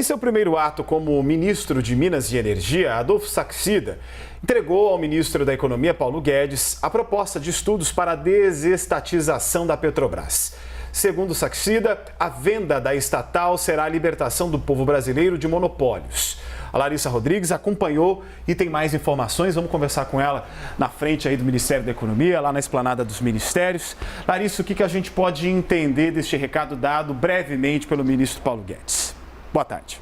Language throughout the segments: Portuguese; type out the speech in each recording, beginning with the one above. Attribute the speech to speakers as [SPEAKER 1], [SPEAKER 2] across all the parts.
[SPEAKER 1] Em seu primeiro ato como ministro de Minas e Energia, Adolfo Saxida entregou ao ministro da Economia, Paulo Guedes, a proposta de estudos para a desestatização da Petrobras. Segundo Saxida, a venda da estatal será a libertação do povo brasileiro de monopólios. A Larissa Rodrigues acompanhou e tem mais informações. Vamos conversar com ela na frente aí do Ministério da Economia, lá na esplanada dos ministérios. Larissa, o que a gente pode entender deste recado dado brevemente pelo ministro Paulo Guedes? Boa tarde.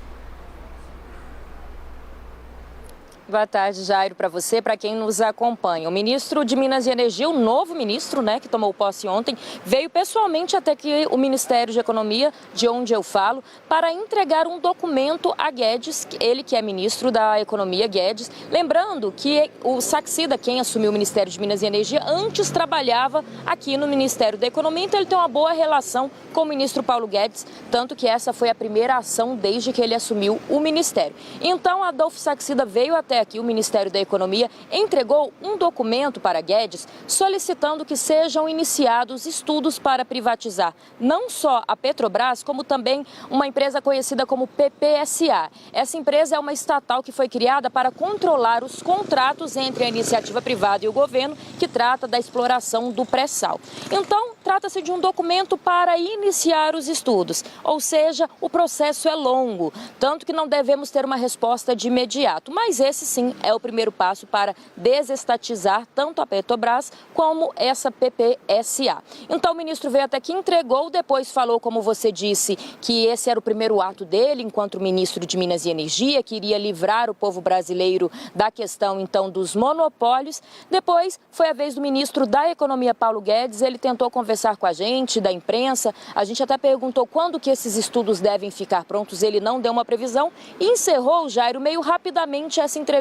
[SPEAKER 2] Boa tarde, Jairo, para você, para quem nos acompanha. O ministro de Minas e Energia, o novo ministro, que tomou posse ontem, veio pessoalmente até aqui o Ministério de Economia, de onde eu falo, para entregar um documento a Guedes, ele que é ministro da Economia, Guedes. Lembrando que o Saxida, quem assumiu o Ministério de Minas e Energia, antes trabalhava aqui no Ministério da Economia, então ele tem uma boa relação com o ministro Paulo Guedes, tanto que essa foi a primeira ação desde que ele assumiu o Ministério. Então, Adolfo Saxida veio até aqui o Ministério da Economia, entregou um documento para Guedes solicitando que sejam iniciados estudos para privatizar não só a Petrobras, como também uma empresa conhecida como PPSA. Essa empresa é uma estatal que foi criada para controlar os contratos entre a iniciativa privada e o governo, que trata da exploração do pré-sal. Então, trata-se de um documento para iniciar os estudos, ou seja, o processo é longo, tanto que não devemos ter uma resposta de imediato, mas esse sim é o primeiro passo para desestatizar tanto a Petrobras como essa PPSA. Então o ministro veio até aqui, entregou, depois falou, como você disse, que esse era o primeiro ato dele enquanto ministro de Minas e Energia, que iria livrar o povo brasileiro da questão então dos monopólios. Depois foi a vez do ministro da Economia, Paulo Guedes, ele tentou conversar com a gente, da imprensa, a gente até perguntou quando que esses estudos devem ficar prontos, ele não deu uma previsão e encerrou, Jairo, meio rapidamente essa entrevista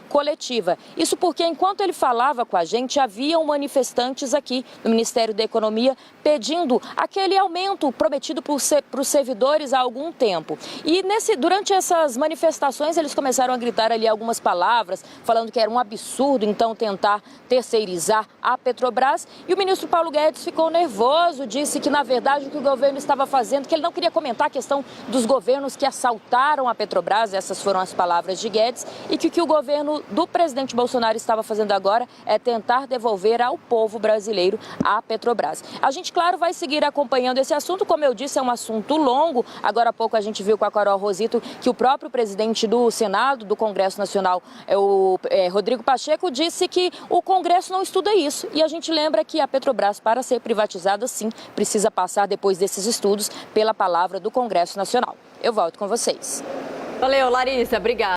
[SPEAKER 2] coletiva. Isso porque, enquanto ele falava com a gente, haviam manifestantes aqui no Ministério da Economia pedindo aquele aumento prometido para os servidores há algum tempo. E durante essas manifestações, eles começaram a gritar ali algumas palavras, falando que era um absurdo, então, tentar terceirizar a Petrobras. E o ministro Paulo Guedes ficou nervoso, disse que, na verdade, o que o governo estava fazendo, que ele não queria comentar a questão dos governos que assaltaram a Petrobras, essas foram as palavras de Guedes, e que o que o governo do presidente Bolsonaro estava fazendo agora é tentar devolver ao povo brasileiro a Petrobras. A gente, claro, vai seguir acompanhando esse assunto. Como eu disse, é um assunto longo. Agora há pouco a gente viu com a Carol Rosito que o próprio presidente do Senado, do Congresso Nacional, Rodrigo Pacheco, disse que o Congresso não estuda isso. E a gente lembra que a Petrobras, para ser privatizada, sim, precisa passar, depois desses estudos, pela palavra do Congresso Nacional. Eu volto com vocês.
[SPEAKER 3] Valeu, Larissa. Obrigada.